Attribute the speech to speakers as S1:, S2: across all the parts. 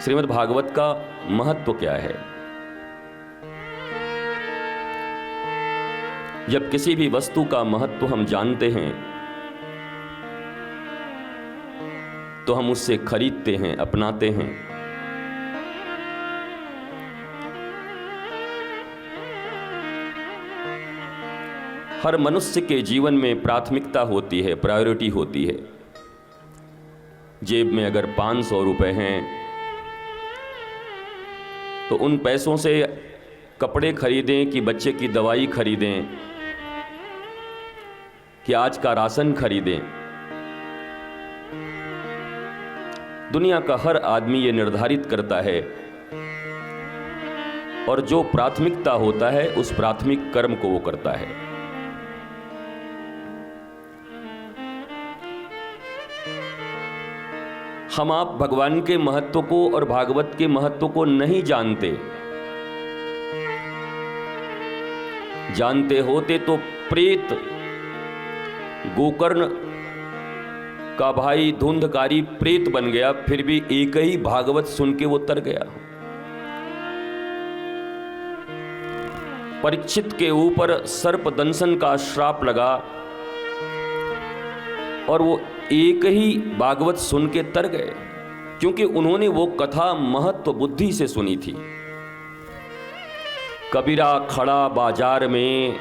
S1: श्रीमद् भागवत का महत्व क्या है। जब किसी भी वस्तु का महत्व हम जानते हैं तो हम उससे खरीदते हैं, अपनाते हैं। हर मनुष्य के जीवन में प्राथमिकता होती है, प्रायोरिटी होती है। जेब में अगर 500 रुपए हैं तो उन पैसों से कपड़े खरीदें कि बच्चे की दवाई खरीदें कि आज का राशन खरीदें। दुनिया का हर आदमी ये निर्धारित करता है और जो प्राथमिकता होता है उस प्राथमिक कर्म को वो करता है। हम आप भगवान के महत्व को और भागवत के महत्व को नहीं जानते। जानते होते तो प्रेत गोकर्ण का भाई धुंधकारी प्रेत बन गया, फिर भी एक ही भागवत सुन के वो तर गया। परीक्षित के ऊपर सर्प दंशन का श्राप लगा और वो एक ही भागवत सुन के तर गए, क्योंकि उन्होंने वो कथा महत्व बुद्धि से सुनी थी। कबीरा खड़ा बाजार में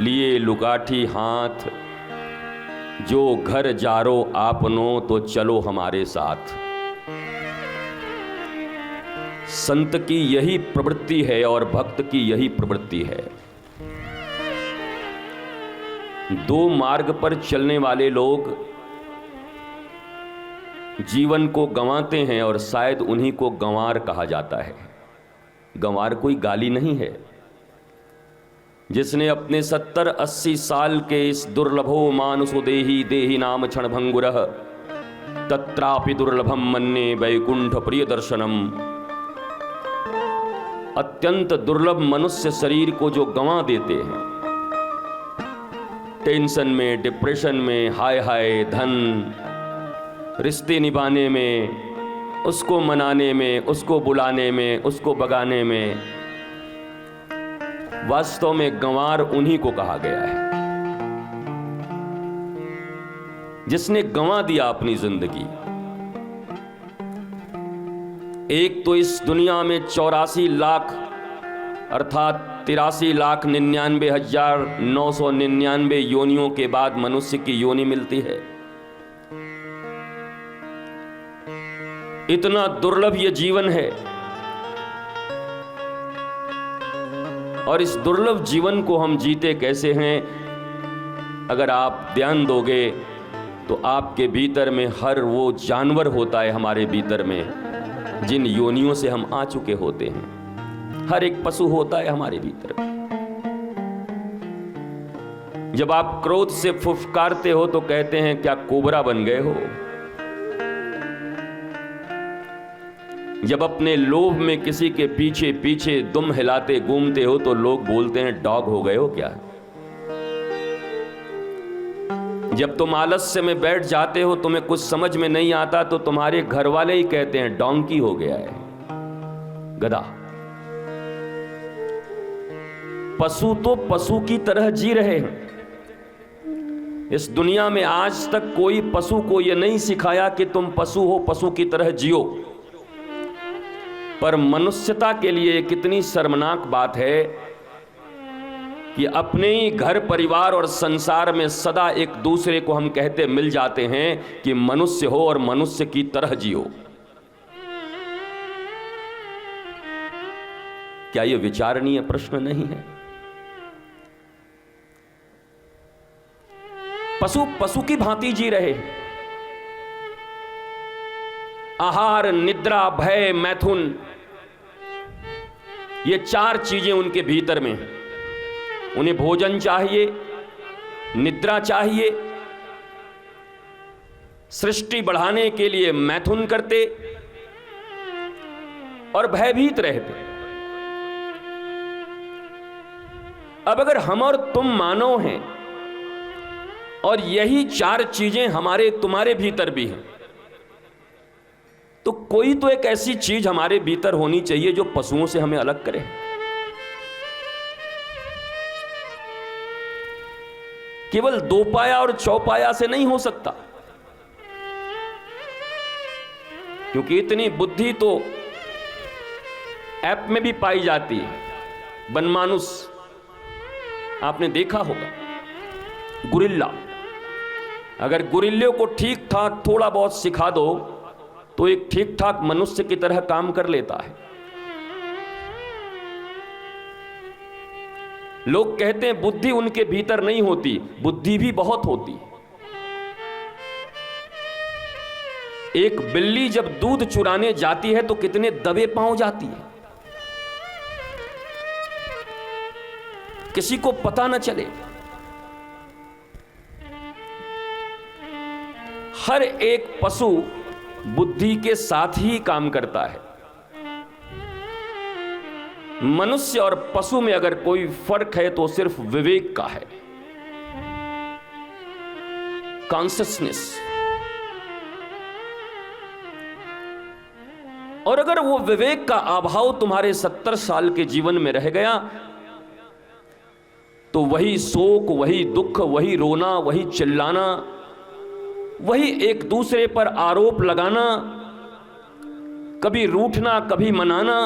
S1: लिए लुकाठी हाथ, जो घर जारो आपनो तो चलो हमारे साथ। संत की यही प्रवृत्ति है और भक्त की यही प्रवृत्ति है। दो मार्ग पर चलने वाले लोग जीवन को गंवाते हैं और शायद उन्हीं को गंवार कहा जाता है। गंवार कोई गाली नहीं है। जिसने अपने 70-80 साल के इस दुर्लभो मानुषो देहि देहि नाम क्षण भंगुरः तत्रापि दुर्लभम मन्ये वैकुंठ प्रिय दर्शनम। अत्यंत दुर्लभ मनुष्य शरीर को जो गंवा देते हैं, टेंशन में, डिप्रेशन में, हाय हाय धन, रिश्ते निभाने में, उसको मनाने में, उसको बुलाने में, उसको भगाने में, वास्तव में गंवार उन्हीं को कहा गया है जिसने गंवा दिया अपनी जिंदगी। एक तो इस दुनिया में 84 लाख अर्थात 83,99,999 योनियों के बाद मनुष्य की योनि मिलती है। इतना दुर्लभ ये जीवन है और इस दुर्लभ जीवन को हम जीते कैसे हैं, अगर आप ध्यान दोगे तो आपके भीतर में हर वो जानवर होता है हमारे भीतर में जिन योनियों से हम आ चुके होते हैं। हर एक पशु होता है हमारे भीतर में। जब आप क्रोध से फुफकारते हो तो कहते हैं क्या कोबरा बन गए हो। जब अपने लोभ में किसी के पीछे पीछे दुम हिलाते घूमते हो तो लोग बोलते हैं डॉग हो गए हो क्या। जब तुम आलस्य में बैठ जाते हो, तुम्हें कुछ समझ में नहीं आता, तो तुम्हारे घर वाले ही कहते हैं डोंकी हो गया है, गधा। पशु तो पशु की तरह जी रहे हैं। इस दुनिया में आज तक कोई पशु को यह नहीं सिखाया कि तुम पशु हो, पशु की तरह जियो। पर मनुष्यता के लिए कितनी शर्मनाक बात है कि अपने ही घर परिवार और संसार में सदा एक दूसरे को हम कहते मिल जाते हैं कि मनुष्य हो और मनुष्य की तरह जियो। क्या यह विचारणीय प्रश्न नहीं है? पशु पशु की भांति जी रहे। आहार, निद्रा, भय, मैथुन, ये 4 चीजें उनके भीतर में हैं। उन्हें भोजन चाहिए, निद्रा चाहिए, सृष्टि बढ़ाने के लिए मैथुन करते और भयभीत रहते। अब अगर हम और तुम मानव हैं और यही 4 चीजें हमारे तुम्हारे भीतर भी हैं, तो तो कोई तो एक ऐसी चीज हमारे भीतर होनी चाहिए जो पशुओं से हमें अलग करे। केवल दो पाया और चौपाया से नहीं हो सकता, क्योंकि इतनी बुद्धि तो ऐप में भी पाई जाती है। बनमानुस आपने देखा होगा, गुरिल्ला। अगर गुरिल्ले को ठीक ठाक थोड़ा बहुत सिखा दो तो एक ठीक ठाक मनुष्य की तरह काम कर लेता है। लोग कहते हैं बुद्धि उनके भीतर नहीं होती, बुद्धि भी बहुत होती। एक बिल्ली जब दूध चुराने जाती है तो कितने दबे पांव जाती है, किसी को पता न चले। हर एक पशु बुद्धि के साथ ही काम करता है। मनुष्य और पशु में अगर कोई फर्क है तो सिर्फ विवेक का है, कॉन्शियसनेस। और अगर वो विवेक का अभाव तुम्हारे 70 साल के जीवन में रह गया तो वही शोक, वही दुख, वही रोना, वही चिल्लाना, वही एक दूसरे पर आरोप लगाना, कभी रूठना कभी मनाना,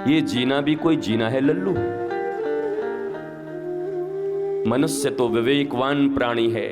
S1: ये जीना भी कोई जीना है लल्लू? मनुष्य तो विवेकवान प्राणी है।